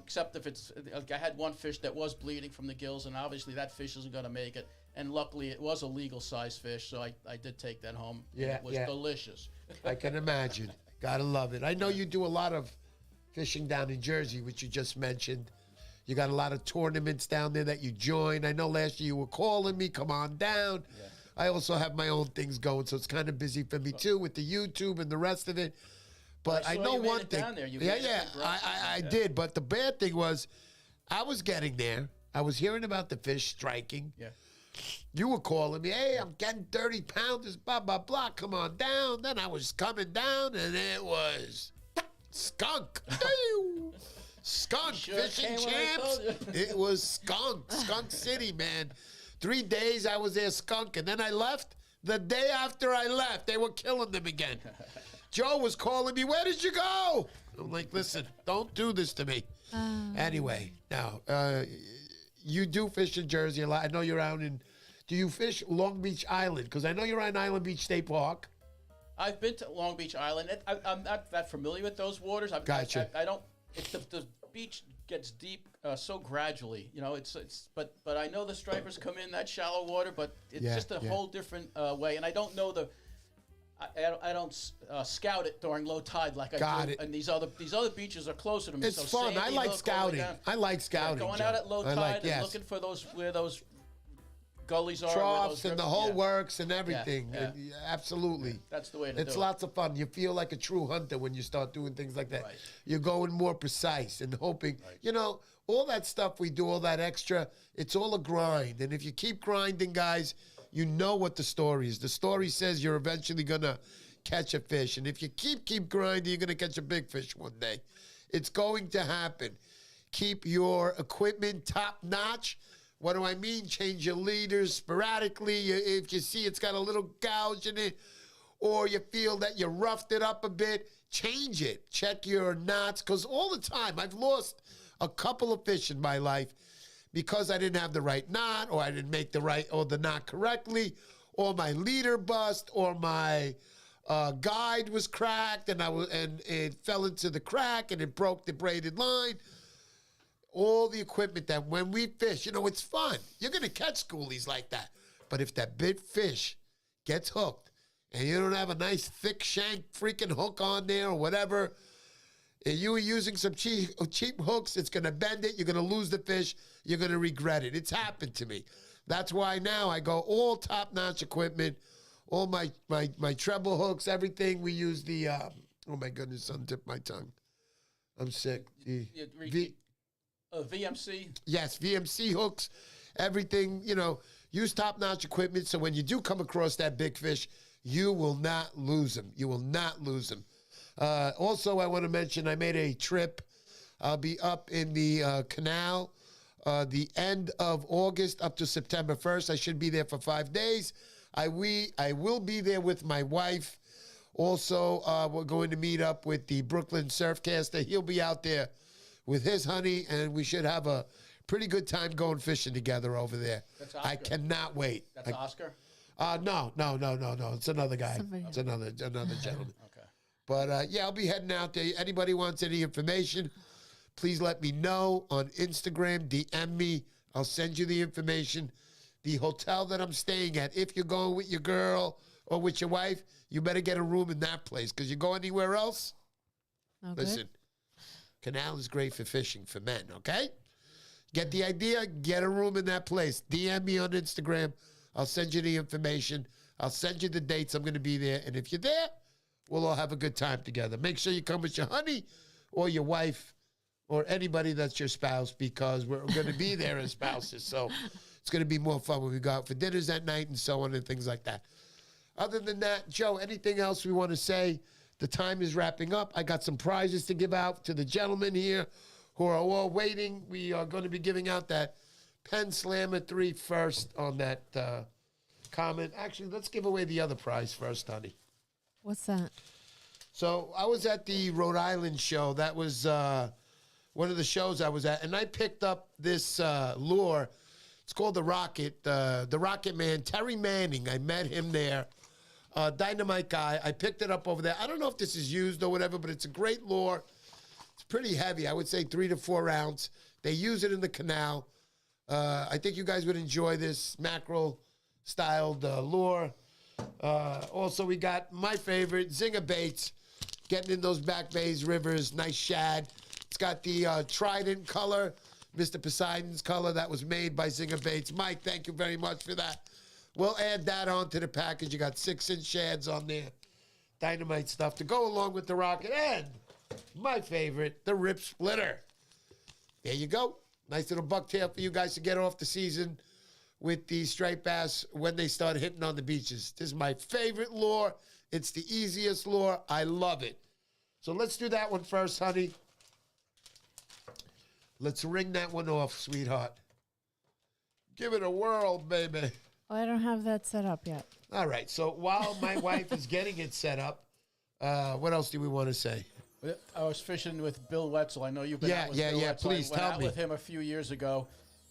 Except if it's, I had one fish that was bleeding from the gills, and obviously that fish isn't going to make it. And luckily, it was a legal size fish, so I did take that home. Yeah, it was delicious. I can imagine. Gotta love it. I know you do a lot of fishing down in Jersey, which you just mentioned. You got a lot of tournaments down there that you join. I know last year you were calling me, come on down. Yeah. I also have my own things going, so it's kind of busy for me too with the YouTube and the rest of it. But I know one thing. Down there. I did. But the bad thing was, I was getting there. I was hearing about the fish striking. Yeah. You were calling me, hey, I'm getting 30 pounds, blah, blah, blah, come on down. Then I was coming down, and it was skunk. Skunk, fishing champs. It was skunk City, man. 3 days I was there, skunk, and then I left. The day after I left, they were killing them again. Joe was calling me, where did you go? I'm like, listen, don't do this to me. Anyway, now, you do fish in Jersey a lot. I know you're out in, do you fish Long Beach Island? Because I know you're on Island Beach State Park. I've been to Long Beach Island. I'm not that familiar with those waters. Gotcha. I don't, the beach gets deep so gradually, but I know the stripers come in that shallow water, but it's just a whole different way. And I don't know I don't scout it during low tide like I do. And these other beaches are closer to me. It's so fun. I like scouting. I like scouting. Going out at low tide and looking for where those gullies are. Troughs and the whole works and everything. Yeah. Absolutely. Yeah, that's the way to do it. It's lots of fun. You feel like a true hunter when you start doing things like that. Right. You're going more precise and hoping. Right. All that stuff we do, all that extra, it's all a grind. And if you keep grinding, guys, you know what the story is. The story says you're eventually going to catch a fish. And if you keep grinding, you're going to catch a big fish one day. It's going to happen. Keep your equipment top notch. What do I mean? Change your leaders sporadically. If you see it's got a little gouge in it, or you feel that you roughed it up a bit, change it. Check your knots, because all the time I've lost a couple of fish in my life because I didn't have the right knot, or I didn't make the knot correctly, or my leader bust, or my guide was cracked, and it fell into the crack and it broke the braided line. All the equipment that when we fish, it's fun. You're going to catch schoolies like that. But if that big fish gets hooked and you don't have a nice thick shank freaking hook on there or whatever, and you were using some cheap hooks, it's going to bend it. You're going to lose the fish. You're going to regret it. It's happened to me. That's why now I go all top-notch equipment, all my treble hooks, everything. We use the, oh my goodness, untipped my tongue. I'm sick. VMC? Yes, VMC hooks, everything, use top-notch equipment so when you do come across that big fish, you will not lose them. You will not lose them. Also, I want to mention I made a trip. I'll be up in the canal the end of August up to September 1st. I should be there for 5 days. I will be there with my wife. Also, we're going to meet up with the Brooklyn Surfcaster. He'll be out there with his honey, and we should have a pretty good time going fishing together over there. That's Oscar. I cannot wait. That's Oscar? No. It's another guy. It's another gentleman. Okay. But, yeah, I'll be heading out there. Anybody wants any information, please let me know on Instagram. DM me. I'll send you the information. The hotel that I'm staying at, if you're going with your girl or with your wife, you better get a room in that place because you go anywhere else. Okay. Listen, canal is great for fishing for men, okay? Get the idea? Get a room in that place. DM me on Instagram. I'll send you the information. I'll send you the dates I'm going to be there. And if you're there, we'll all have a good time together. Make sure you come with your honey or your wife or anybody that's your spouse because we're going to be there as spouses. So it's going to be more fun when we go out for dinners at night and so on and things like that. Other than that, Joe, anything else we want to say? The time is wrapping up. I got some prizes to give out to the gentlemen here who are all waiting. We are going to be giving out that Penn Slammer 3 first on that comment. Actually, let's give away the other prize first, honey. What's that? So I was at the Rhode Island show. That was one of the shows I was at, and I picked up this lure. It's called the Rocket. The Rocket Man, Terry Manning. I met him there. Dynamite guy. I picked it up over there. I don't know if this is used or whatever, but it's a great lure. It's pretty heavy. I would say 3 to 4 ounce. They use it in the canal. I think you guys would enjoy this mackerel-styled lure. Also, we got my favorite, Zinger baits, getting in those back bays, rivers, nice shad. It's got the Trident color, Mr. Poseidon's color that was made by Zinger baits. Mike, thank you very much for that. We'll add that onto the package. You got 6-inch shads on there, dynamite stuff to go along with the Rocket. And my favorite, the Rip Splitter. There you go. Nice little bucktail for you guys to get off the season with the striped bass when they start hitting on the beaches. This is my favorite lure. It's the easiest lure. I love it. So let's do that one first, honey. Let's ring that one off, sweetheart. Give it a whirl, baby. Oh, I don't have that set up yet. All right. So while my wife is getting it set up, what else do we want to say? I was fishing with Bill Wetzel. I know you've been out with Bill Wetzel. Please I tell went out me. with him a few years ago,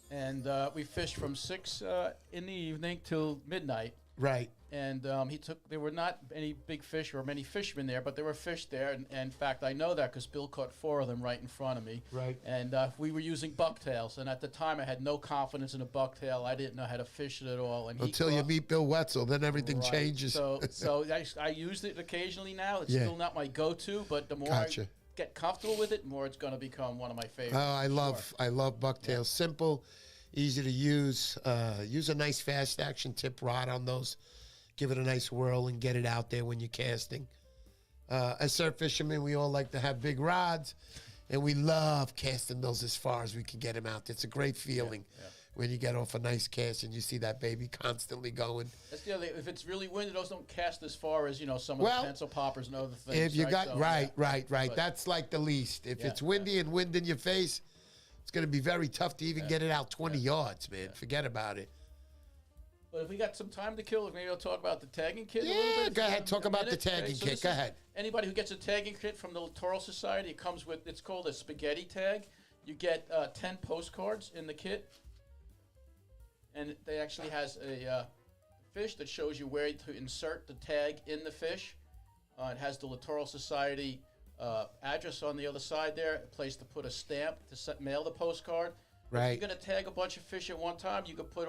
and we fished from 6 in the evening till midnight. Right. And there were not any big fish or many fishermen there, but there were fish there. And in fact, I know that because Bill caught 4 of them right in front of me. Right. And we were using bucktails. And at the time, I had no confidence in a bucktail. I didn't know how to fish it at all. And Until you meet Bill Wetzel, then everything changes. So I used it occasionally now. It's still not my go-to, but the more I get comfortable with it, the more it's going to become one of my favorites. Oh, I love bucktails. Yeah. Simple, easy to use. Use a nice fast action tip rod on those. Give it a nice whirl and get it out there when you're casting. As surf fishermen, we all like to have big rods, and we love casting those as far as we can get them out. It's a great feeling when you get off a nice cast and you see that baby constantly going. That's the other thing. If it's really windy, those don't cast as far as some of the pencil poppers and other things. If you got right. But that's like the least. If it's windy and wind in your face, it's going to be very tough to even get it out 20 yards, man. Forget about it. But if we got some time to kill, maybe I'll talk about the tagging kit a little bit. Go ahead. Talk about the tagging kit. Go ahead. Anybody who gets a tagging kit from the Littoral Society, it comes with, it's called a spaghetti tag. You get 10 postcards in the kit. And it actually has a fish that shows you where to insert the tag in the fish. It has the Littoral Society address on the other side there, a place to put a stamp to mail the postcard. Right. If you're going to tag a bunch of fish at one time, you can put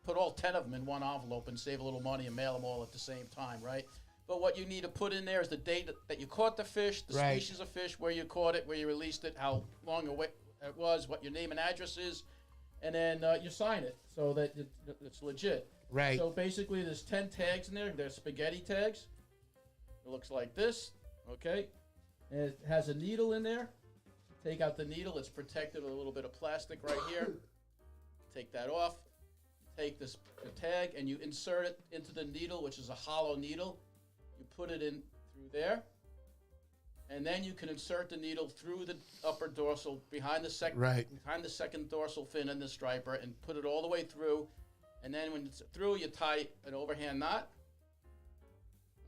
put all 10 of them in one envelope and save a little money and mail them all at the same time, right? But what you need to put in there is the date that you caught the fish, the Right. species of fish, where you caught it, where you released it, how long away it was, what your name and address is, and then you sign it so that it's legit. Right. So basically, there's 10 tags in there. They're spaghetti tags. It looks like this, okay? And it has a needle in there. Take out the needle. It's protected with a little bit of plastic right here. Take that off. Take the tag and you insert it into the needle, which is a hollow needle. You put it in through there. And then you can insert the needle through the upper dorsal, behind the second dorsal fin in the striper, and put it all the way through. And then when it's through, you tie an overhand knot.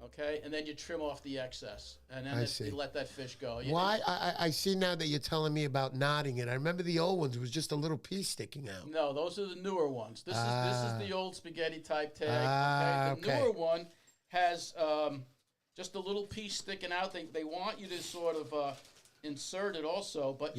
Okay, and then you trim off the excess, and then you let that fish go. Why? I see now that you're telling me about knotting it. I remember the old ones was just a little piece sticking out. No, those are the newer ones. This is the old spaghetti type tag. Okay? The newer one has just a little piece sticking out. They want you to sort of insert it also, but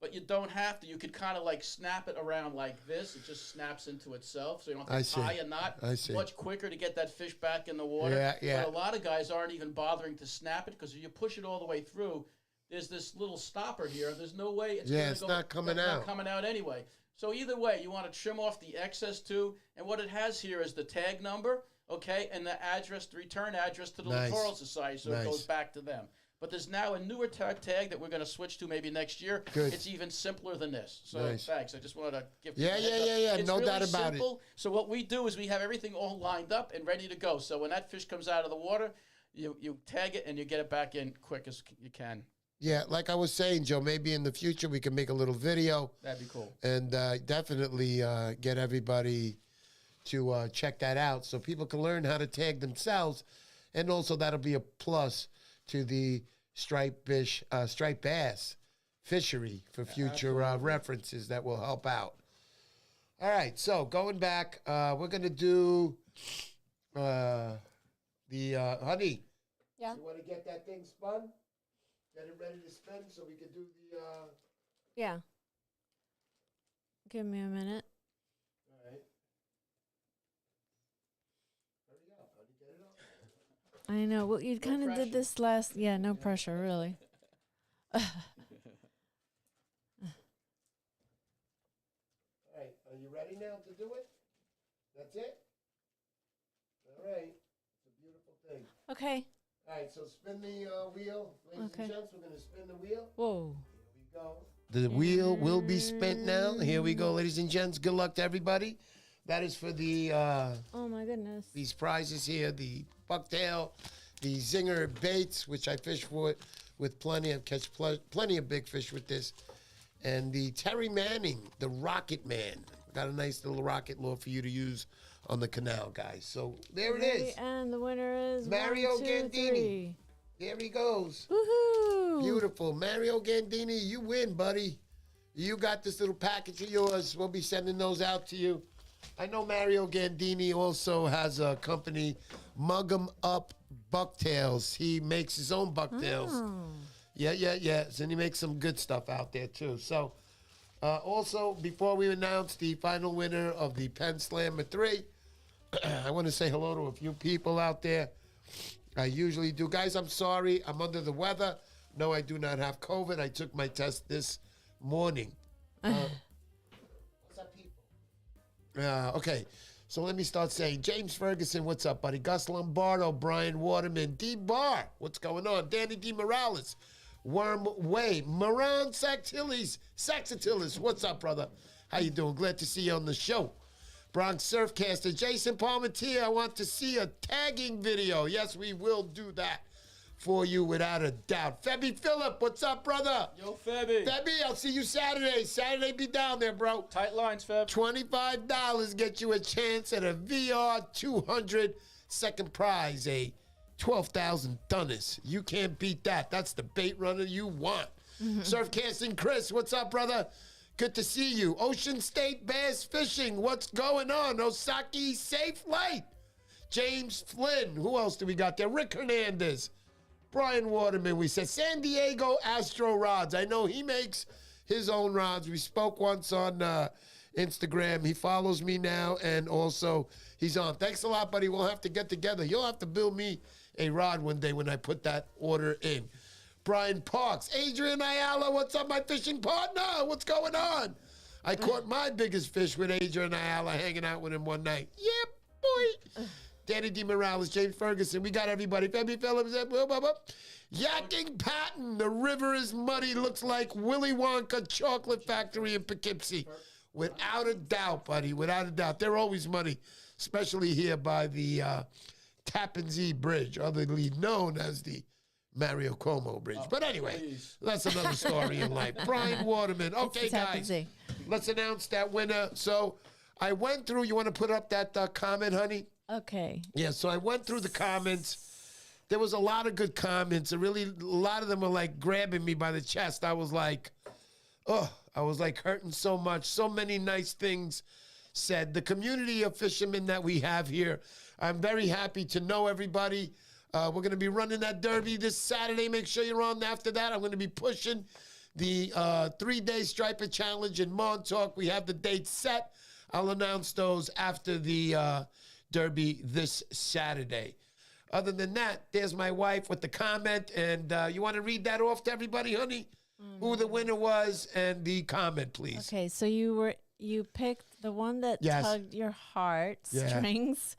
but you don't have to. You could kind of like snap it around like this. It just snaps into itself, so you don't have to tie a knot. It's much quicker to get that fish back in the water. But a lot of guys aren't even bothering to snap it because if you push it all the way through, there's this little stopper here. There's no way it's not coming out. Not coming out anyway. So either way, you want to trim off the excess too. And what it has here is the tag number, okay, and the address, the return address to the Littoral Society, so it goes back to them. But there's now a newer tag that we're going to switch to maybe next year. Good. It's even simpler than this. So thanks. I just wanted to give you It's no doubt about it. So what we do is we have everything all lined up and ready to go. So when that fish comes out of the water, you tag it and you get it back in quick as you can. Yeah, like I was saying, Joe, maybe in the future we can make a little video. That'd be cool. And definitely get everybody to check that out so people can learn how to tag themselves. And also that'll be a plus to the striped bass fishery for future references that will help out. All right, so going back, we're going to do the honey. Yeah. You want to get that thing spun? Get it ready to spin so we can do the... Yeah. Give me a minute. All right. Hurry up, honey, get it up. I know. Well, you kind of did this last. Yeah, no pressure, really. All right, are you ready now to do it? That's it? All right. It's a beautiful thing. Okay. All right, so spin the wheel. Ladies and gents, we're going to spin the wheel. Whoa. Here we go. The wheel will be spent now. Here we go, ladies and gents. Good luck to everybody. That is for the... oh, my goodness. These prizes here, the bucktail, the zinger baits, which I fish for with plenty of plenty of big fish with this, and the Terry Manning, the Rocket Man. Got a nice little rocket lure for you to use on the canal, guys. So there it is. And the winner is Mario 1, 2, Gandini. 3. There he goes. Woohoo! Beautiful. Mario Gandini, you win, buddy. You got this little package of yours. We'll be sending those out to you. I know Mario Gandini also has a company, Mug 'em Up Bucktails. He makes his own bucktails. Oh. Yeah. And he makes some good stuff out there, too. So, also, before we announce the final winner of the Penn Slammer 3, I want to say hello to a few people out there. I usually do. Guys, I'm sorry. I'm under the weather. No, I do not have COVID. I took my test this morning. What's up, people? Okay, so let me start saying, James Ferguson, what's up, buddy? Gus Lombardo, Brian Waterman, D. Barr, what's going on? Danny D. Morales, Worm Way, Moran Saxatilis, what's up, brother? How you doing? Glad to see you on the show. Bronx Surfcaster, Jason Palmatier, I want to see a tagging video. Yes, we will do that for you without a doubt. Febby Phillip, what's up, brother? Yo, Febby. Febby, I'll see you Saturday. Saturday, be down there, bro. Tight lines, Feb. $25 get you a chance at a VR 200. Second prize, a 12,000 Dunnis. You can't beat that. That's the bait runner you want. Surfcasting Chris, what's up, brother? Good to see you. Ocean State Bass Fishing, what's going on? Osaki Safe Light. James Flynn, who else do we got there? Rick Hernandez. Brian Waterman, we said. San Diego Astro Rods. I know he makes his own rods. We spoke once on Instagram. He follows me now, and also he's on. Thanks a lot, buddy. We'll have to get together. You'll have to build me a rod one day when I put that order in. Brian Parks, Adrian Ayala, what's up, my fishing partner? What's going on? I caught my biggest fish with Adrian Ayala hanging out with him one night. Yep, boy. Danny D. Morales, James Ferguson, we got everybody. Febby Phillips, Yakking Patton, the river is muddy, looks like Willy Wonka Chocolate Factory in Poughkeepsie. Without a doubt, buddy, without a doubt. They're always muddy, especially here by the Tappan Zee Bridge, otherly known as the Mario Cuomo Bridge. But anyway, that's another story in life. Brian Waterman. Okay, guys, let's announce that winner. So I went through, you want to put up that comment, honey? Okay. Yeah, so I went through the comments. There was a lot of good comments. A lot of them were like grabbing me by the chest. I was like, oh, I was like hurting so much. So many nice things said. The community of fishermen that we have here, I'm very happy to know everybody. We're going to be running that derby this Saturday. Make sure you're on after that. I'm going to be pushing the 3-day Striper Challenge in Montauk. We have the dates set. I'll announce those after the derby this Saturday. Other than that, there's my wife with the comment. And you want to read that off to everybody, honey? Mm-hmm. Who the winner was and the comment, please. Okay, so you picked the one that tugged your heartstrings.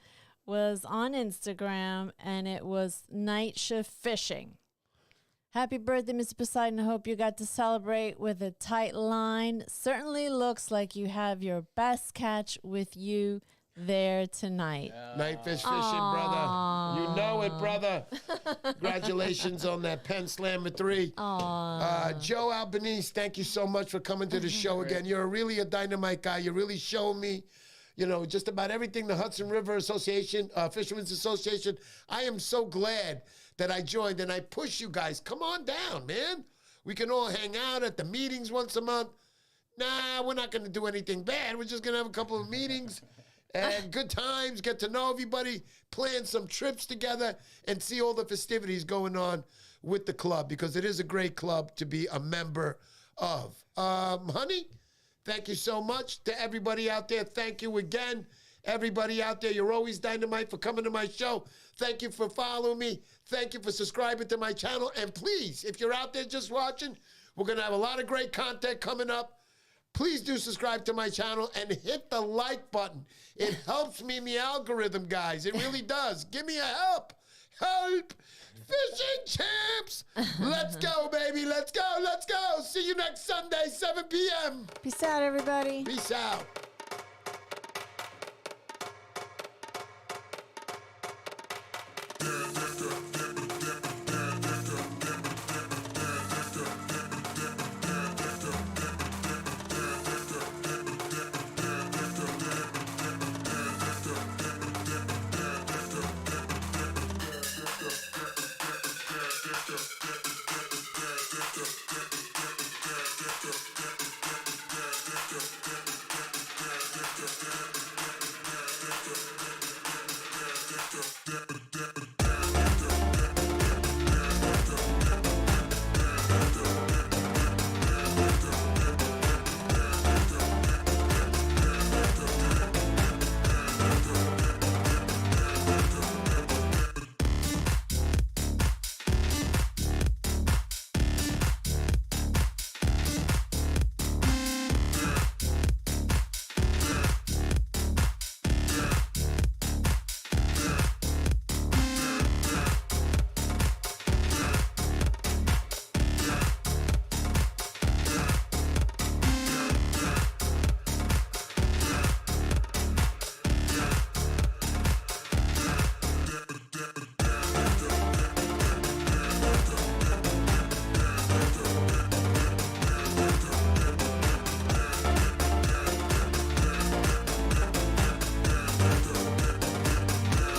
Was on Instagram, and it was Night Shift Fishing. Happy birthday, Mr. Poseidon. I hope you got to celebrate with a tight line. Certainly looks like you have your best catch with you there tonight. Night fish fishing, brother. You know it, brother. Congratulations on that Penn Slammer 3. Joe Albanese, thank you so much for coming to the show again. You're really a dynamite guy. You really show me, you know, just about everything the Hudson River Association, Fishermen's Association. I am so glad that I joined, and I push you guys. Come on down, man. We can all hang out at the meetings once a month. Nah, we're not going to do anything bad. We're just going to have a couple of meetings and good times, get to know everybody, plan some trips together, and see all the festivities going on with the club, because it is a great club to be a member of. Honey, thank you so much to everybody out there. Thank you again, everybody out there. You're always dynamite for coming to my show. Thank you for following me. Thank you for subscribing to my channel. And please, if you're out there just watching, we're going to have a lot of great content coming up. Please do subscribe to my channel and hit the like button. It helps me in the algorithm, guys. It really does. Give me a help. Help. Fishing champs. Let's go, baby. Let's go. Let's go. See you next Sunday, 7 p.m. Peace out, everybody. Peace out.